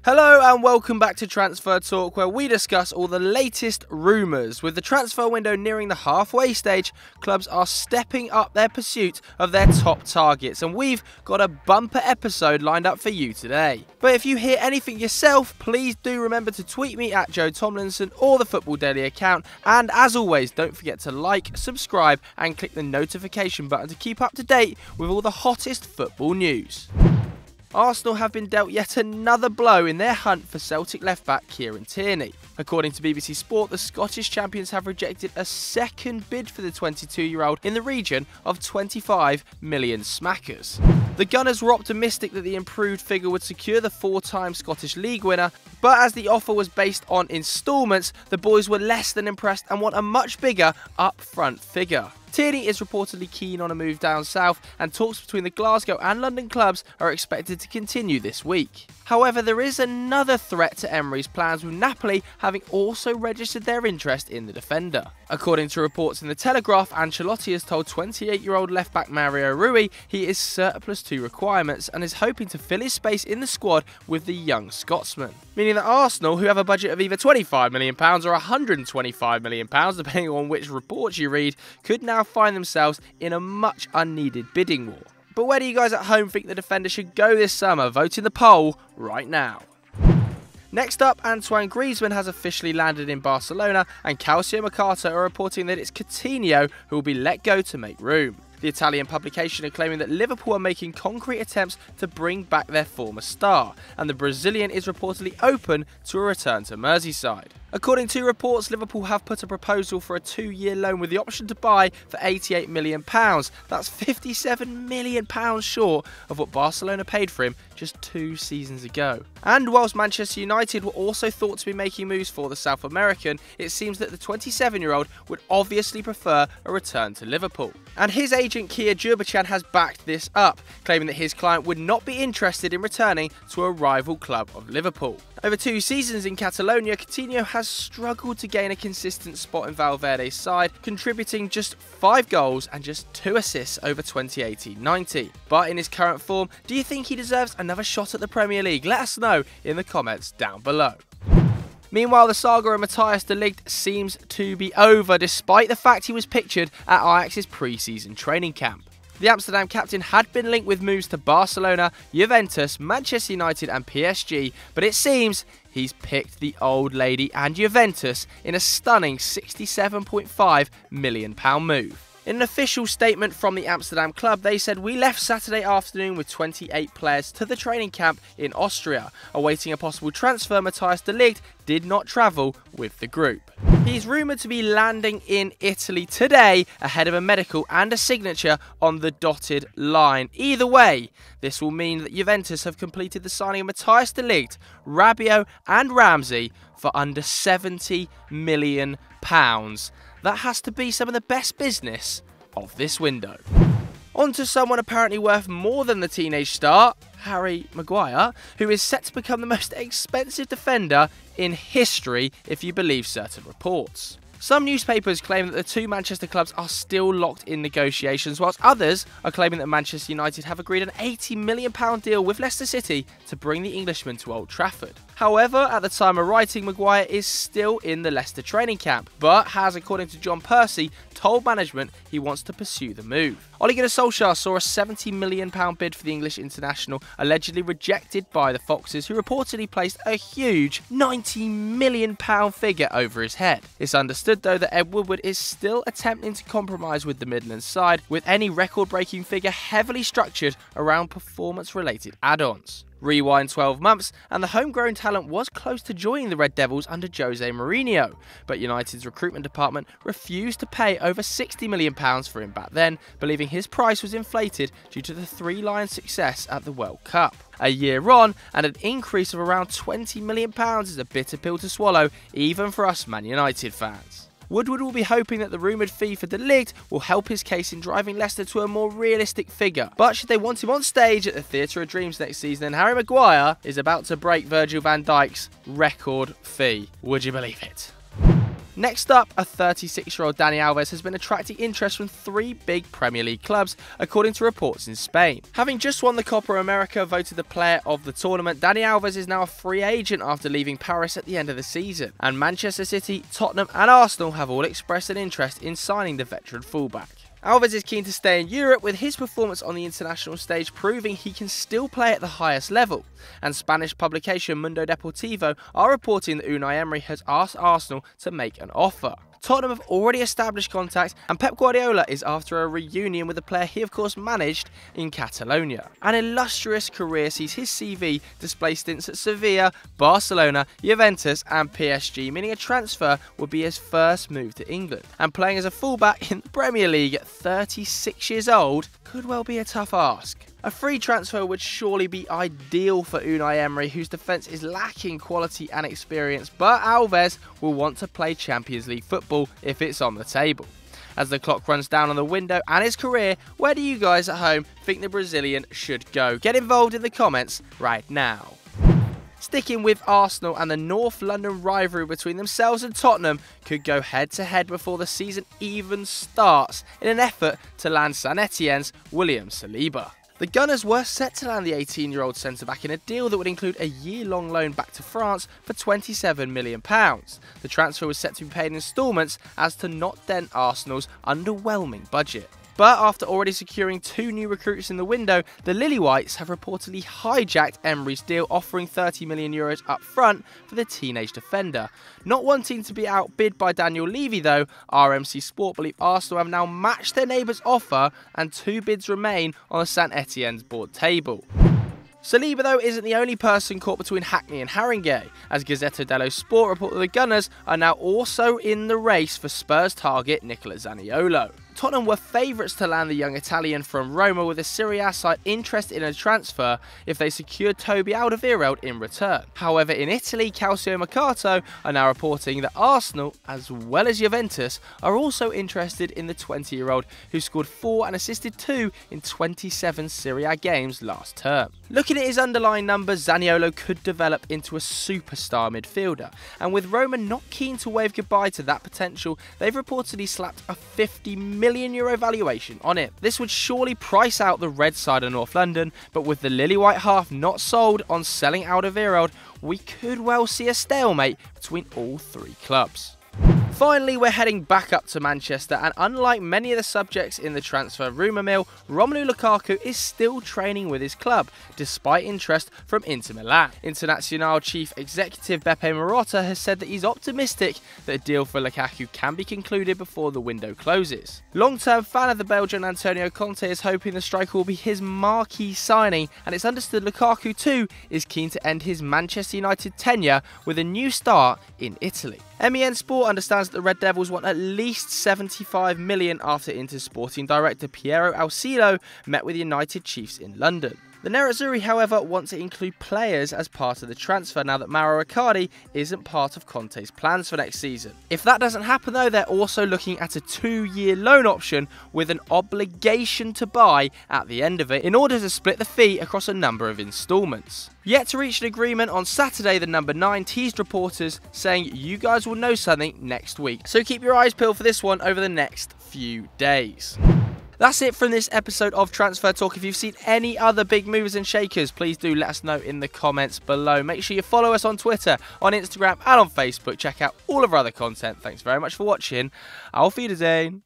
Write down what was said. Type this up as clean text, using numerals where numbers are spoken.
Hello and welcome back to Transfer Talk, where we discuss all the latest rumours. With the transfer window nearing the halfway stage, clubs are stepping up their pursuit of their top targets, and we've got a bumper episode lined up for you today. But if you hear anything yourself, please do remember to tweet me at Joe Tomlinson or the Football Daily account, and as always, don't forget to like, subscribe and click the notification button to keep up to date with all the hottest football news. Arsenal have been dealt yet another blow in their hunt for Celtic left-back Kieran Tierney. According to BBC Sport, the Scottish champions have rejected a second bid for the 22-year-old in the region of 25 million smackers. The Gunners were optimistic that the improved figure would secure the four-time Scottish League winner, but as the offer was based on instalments, the boys were less than impressed and want a much bigger upfront figure. Tierney is reportedly keen on a move down south, and talks between the Glasgow and London clubs are expected to continue this week. However, there is another threat to Emery's plans, with Napoli having also registered their interest in the defender. According to reports in the Telegraph, Ancelotti has told 28-year-old left-back Mario Rui he is surplus to requirements and is hoping to fill his space in the squad with the young Scotsman. Meaning that Arsenal, who have a budget of either £25 million or £125 million, depending on which reports you read, could now find themselves in a much unneeded bidding war. But where do you guys at home think the defender should go this summer? Vote in the poll right now. Next up, Antoine Griezmann has officially landed in Barcelona, and Calcio Mercato are reporting that it's Coutinho who will be let go to make room. The Italian publication are claiming that Liverpool are making concrete attempts to bring back their former star, and the Brazilian is reportedly open to a return to Merseyside. According to reports, Liverpool have put a proposal for a 2-year loan with the option to buy for £88 million. That's £57 million short of what Barcelona paid for him just 2 seasons ago. And whilst Manchester United were also thought to be making moves for the South American, it seems that the 27-year-old would obviously prefer a return to Liverpool. And his agent Kia Jurbachan has backed this up, claiming that his client would not be interested in returning to a rival club of Liverpool. Over 2 seasons in Catalonia, Coutinho has struggled to gain a consistent spot in Valverde's side, contributing just 5 goals and just 2 assists over 2018-19. But in his current form, do you think he deserves another shot at the Premier League? Let us know in the comments down below. Meanwhile, the saga of Mattias de Ligt seems to be over, despite the fact he was pictured at Ajax's pre-season training camp. The Amsterdam captain had been linked with moves to Barcelona, Juventus, Manchester United and PSG, but it seems he's picked the old lady and Juventus in a stunning £67.5 million move. In an official statement from the Amsterdam club, they said, "We left Saturday afternoon with 28 players to the training camp in Austria. Awaiting a possible transfer, Mattias de Ligt did not travel with the group." He's rumoured to be landing in Italy today ahead of a medical and a signature on the dotted line. Either way, this will mean that Juventus have completed the signing of Mattias de Ligt, Rabiot and Ramsey for under £70 million. That has to be some of the best business of this window. On to someone apparently worth more than the teenage star, Harry Maguire, who is set to become the most expensive defender in history if you believe certain reports. Some newspapers claim that the 2 Manchester clubs are still locked in negotiations, whilst others are claiming that Manchester United have agreed an £80 million deal with Leicester City to bring the Englishman to Old Trafford. However, at the time of writing, Maguire is still in the Leicester training camp, but has, according to John Percy, told management he wants to pursue the move. Ole Gunnar Solskjaer saw a £70 million bid for the English international, allegedly rejected by the Foxes, who reportedly placed a huge £90 million figure over his head. It's understood, though, that Ed Woodward is still attempting to compromise with the Midlands side, with any record-breaking figure heavily structured around performance-related add-ons. Rewind 12 months, and the homegrown talent was close to joining the Red Devils under Jose Mourinho, but United's recruitment department refused to pay over £60 million for him back then, believing his price was inflated due to the 3 Lions' success at the World Cup. A year on, and an increase of around £20 million is a bitter pill to swallow, even for us Man United fans. Woodward will be hoping that the rumoured fee for de Ligt will help his case in driving Leicester to a more realistic figure. But should they want him on stage at the Theatre of Dreams next season, then Harry Maguire is about to break Virgil van Dijk's record fee. Would you believe it? Next up, a 36-year-old Dani Alves has been attracting interest from 3 big Premier League clubs, according to reports in Spain. Having just won the Copa America, voted the player of the tournament, Dani Alves is now a free agent after leaving Paris at the end of the season, and Manchester City, Tottenham and Arsenal have all expressed an interest in signing the veteran fullback. Alves is keen to stay in Europe, with his performance on the international stage proving he can still play at the highest level, and Spanish publication Mundo Deportivo are reporting that Unai Emery has asked Arsenal to make an offer. Tottenham have already established contact, and Pep Guardiola is after a reunion with the player he of course managed in Catalonia. An illustrious career sees his CV display stints at Sevilla, Barcelona, Juventus and PSG, meaning a transfer would be his first move to England. And playing as a fullback in the Premier League at 36 years old could well be a tough ask. A free transfer would surely be ideal for Unai Emery, whose defence is lacking quality and experience, but Alves will want to play Champions League football if it's on the table. As the clock runs down on the window and his career, where do you guys at home think the Brazilian should go? Get involved in the comments right now. Sticking with Arsenal, and the North London rivalry between themselves and Tottenham could go head to head before the season even starts in an effort to land Saint Etienne's William Saliba. The Gunners were set to land the 18-year-old centre-back in a deal that would include a year-long loan back to France for £27 million. The transfer was set to be paid in instalments as to not dent Arsenal's underwhelming budget. But after already securing 2 new recruits in the window, the Lily-Whites have reportedly hijacked Emery's deal, offering €30 million up front for the teenage defender. Not wanting to be outbid by Daniel Levy though, RMC Sport believe Arsenal have now matched their neighbour's offer, and 2 bids remain on the Saint Etienne's board table. Saliba though isn't the only person caught between Hackney and Haringey, as Gazzetta dello Sport report that the Gunners are now also in the race for Spurs target Nicola Zaniolo. Tottenham were favourites to land the young Italian from Roma, with a Serie A side interested in a transfer if they secured Toby Alderweireld in return. However, in Italy, Calcio Mercato are now reporting that Arsenal, as well as Juventus, are also interested in the 20-year-old who scored 4 and assisted 2 in 27 Serie A games last term. Looking at his underlying numbers, Zaniolo could develop into a superstar midfielder, and with Roma not keen to wave goodbye to that potential, they've reportedly slapped a €50 million valuation on it. This would surely price out the red side of North London, but with the Lily-White half not sold on selling Alderweireld, we could well see a stalemate between all 3 clubs. Finally, we're heading back up to Manchester, and unlike many of the subjects in the transfer rumour mill, Romelu Lukaku is still training with his club, despite interest from Inter Milan. Internazionale chief executive Beppe Marotta has said that he's optimistic that a deal for Lukaku can be concluded before the window closes. Long-term fan of the Belgian Antonio Conte is hoping the striker will be his marquee signing, and it's understood Lukaku too is keen to end his Manchester United tenure with a new start in Italy. MEN Sport understands that the Red Devils want at least $75 million after Inter's sporting director Piero Alcillo met with United Chiefs in London. The Nerazzurri, however, want to include players as part of the transfer now that Mauro Icardi isn't part of Conte's plans for next season. If that doesn't happen though, they're also looking at a 2-year loan option with an obligation to buy at the end of it in order to split the fee across a number of instalments. Yet to reach an agreement, on Saturday the number 9 teased reporters saying you guys will know something next week. So keep your eyes peeled for this one over the next few days. That's it from this episode of Transfer Talk. If you've seen any other big movers and shakers, please do let us know in the comments below. Make sure you follow us on Twitter, on Instagram and on Facebook. Check out all of our other content. Thanks very much for watching. Auf Wiedersehen.